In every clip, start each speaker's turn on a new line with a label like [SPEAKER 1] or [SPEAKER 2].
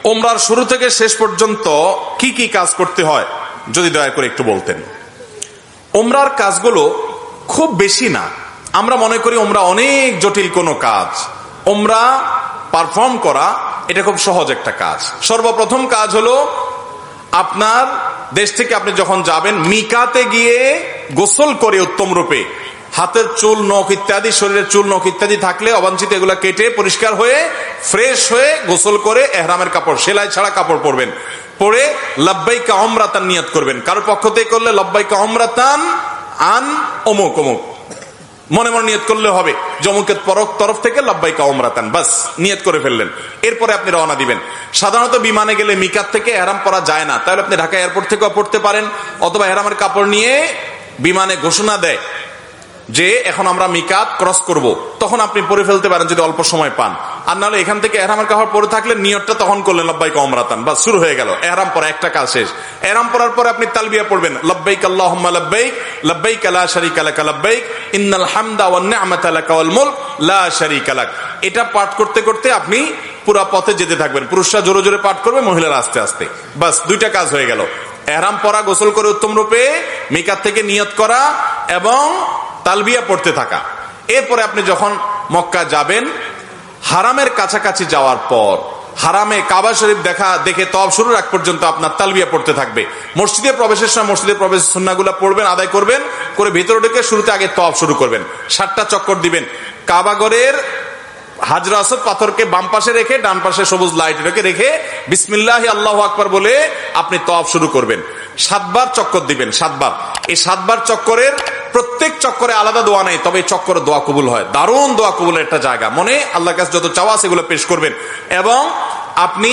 [SPEAKER 1] ওমরার শুরু থেকে শেষ পর্যন্ত কি কি কাজ করতে হয় যদি দয়া করে একটু বলতেন। ওমরার কাজগুলো খুব বেশি না, আমরা মনে করি ওমরা অনেক জটিল কোনো কাজ। ওমরা পারফর্ম করা এটা খুব সহজ একটা কাজ। সর্বপ্রথম কাজ হলো আপনার দেশ থেকে আপনি যখন যাবেন মিকাতে গিয়ে গোসল করে উত্তম রূপে হাতের চুল নখ ইত্যাদি, শরীরের চুল নখ ইত্যাদি থাকলে অবাঞ্ছিত এগুলা কেটে পরিষ্কার হয়ে ফ্রেশ হয়ে গোসল করে এহরামের কাপড়, সেলাই ছাড়া কাপড় পরবেন, পরে লাব্বাইকা উমরাতান নিয়ত করবেন। কারোর পক্ষ থেকে করলে লাব্বাইকা উমরাতান আন অমুক অমুক মনে মনে নিয়ত করলে হবে, জমুকের তরফ থেকে লাব্বাইকা উমরাতান, বাস নিয়ত করে ফেললেন। এরপরে আপনি রওনা দিবেন। সাধারণত বিমানে গেলে মিকাত থেকে এহরাম পরা যায় না, তাহলে আপনি ঢাকা এয়ারপোর্ট থেকেও পড়তে পারেন, অথবা এহরামের কাপড় নিয়ে বিমানে ঘোষণা দেয় যে এখন আমরা মিকাত ক্রস করব, তখন আপনি পরে ফেলতে পারেন যদি অল্প সময় পান। আর নাহলে এখান থেকে এহরামের কাপড় পরে থাকলে নিয়তটা তখন করলেন লাব্বাইকা উমরাতান, বাস শুরু হয়ে গেল এহরাম পরা, একটা কাজ শেষ। এহরাম পরার পরে আপনি তালবিয়া পড়বেন, লাব্বাইক আল্লাহুম্মা লাব্বাইক লাব্বাইক লা শারীকা লাক লাব্বাইক ইন্নাল হামদা ওয়ান নি'মাতা লাকা ওয়াল মুলক লা শারীকা লাক। এটা পাঠ করতে করতে আপনি পুরো পথে যেতে থাকবেন। পুরুষরা জোরে জোরে পাঠ করবে, মহিলারা আস্তে আস্তে, বাস দুইটা কাজ হয়ে গেল। এহরাম পরা, গোসল করে উত্তম রূপে মিকাত থেকে নিয়ত করা এবং তালবিয়া পড়তে থাকা। এরপরে আপনি যখন মক্কা যাবেন, হারামের কাছাকাছি যাওয়ার পর হারামে কাবা শরীফ দেখে তওয়াফ শুরুর আগ পর্যন্ত আপনার তালবিয়া পড়তে থাকবে। মসজিদে প্রবেশের সময় মসজিদে প্রবেশের সুন্নাহগুলো পড়বেন, আদায় করবেন, করে ভিতরে ঢুকে শুরুতে আগে তওয়াফ শুরু করবেন। 7টা চক্কর দিবেন। কাবা ঘরের হাজরা আসওয়াদ পাথরকে বাম পাশে রেখে ডান পাশে সবুজ লাইট রেখে বিসমিল্লাহি আল্লাহু আকবার বলে আপনি তওয়াফ শুরু করবেন। 7 বার চক্কর দিবেন, 7 বার। এই 7 বার চক্করের প্রত্যেক চক্করে আলাদা দোয়া নেই, তবে এই চক্করে দোয়া কবুল হয়। দারুণ দোয়া কবুলের একটা জায়গা। মনে আল্লাহর কাছে যত চাওয়া সেগুলো পেশ করবেন। এবং আপনি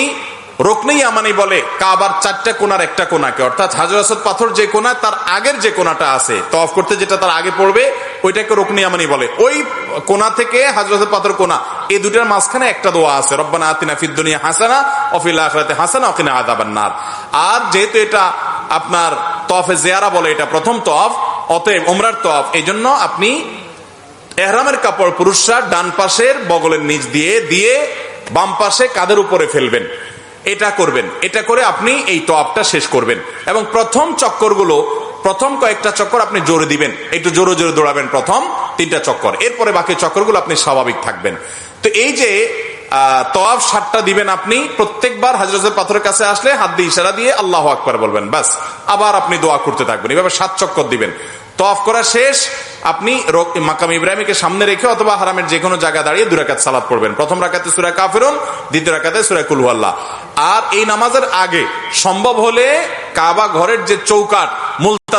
[SPEAKER 1] রুকনে ইয়ামানি বলে কাবার 4টা কোণার একটা কোণাকে, অর্থাৎ হাজর আসওয়াদ পাথর যে কোণা তার আগের যে কোণাটা আছে তওয়াফ করতে যেটা তার আগে পড়বে ওইটাকে রুকনে ইয়ামানি বলে। ওই কোণা থেকে হাজর আসওয়াদ পাথর কোণা, এই দুটার মাঝখানে একটা দোয়া আছে, রব্বানা আতিনা ফিদ দুনিয়া হাসানা ওয়া ফিল আখিরাতি হাসানা ওয়া কিনা আযাবান নার। আর যেহেতু এটা আপনার তওয়াফে জিয়ারা বলে, এটা প্রথম তওয়াফ, অতএব ওমরার তওয়াফ, এইজন্য আপনি ইহরামের কাপড় পুরুষরা ডান পাশের বগলের নিচ দিয়ে বাম পাশে কাঁধের উপরে ফেলবেন। এটা করবেন। এটা করে আপনি এই তওয়াফটা শেষ করবেন। এবং প্রথম কয়েকটা চক্কর আপনি জোরে দিবেন, একটু জোরে জোরে দৌড়াবেন প্রথম 3টা চক্কর। এরপরে বাকি চক্করগুলো আপনি স্বাভাবিক থাকবেন। তো এই যে তওয়াফ 7টা দিবেন আপনি, প্রত্যেকবার হাজরাতের পাথরের কাছে আসলে হাত দিয়ে ইশারা দিয়ে আল্লাহু আকবার বলবেন, বাস। আবার আপনি দোয়া করতে থাকবেন, এভাবে 7 চক্কর দিবেন। তওয়াফ করা শেষ, আপনি মাকাম ইব্রাহিমকে সামনে রেখে অথবা হারামের যে কোনো জায়গা দাঁড়িয়ে 2 রাকাত সালাত পড়বেন। প্রথম রাকাতে সূরা কাফিরুন, দ্বিতীয় রাকাতে সূরা কুল হুয়াল্লাহ। আর এই নামাজের আগে সম্ভব হলে কাবা ঘরের যে চৌকাট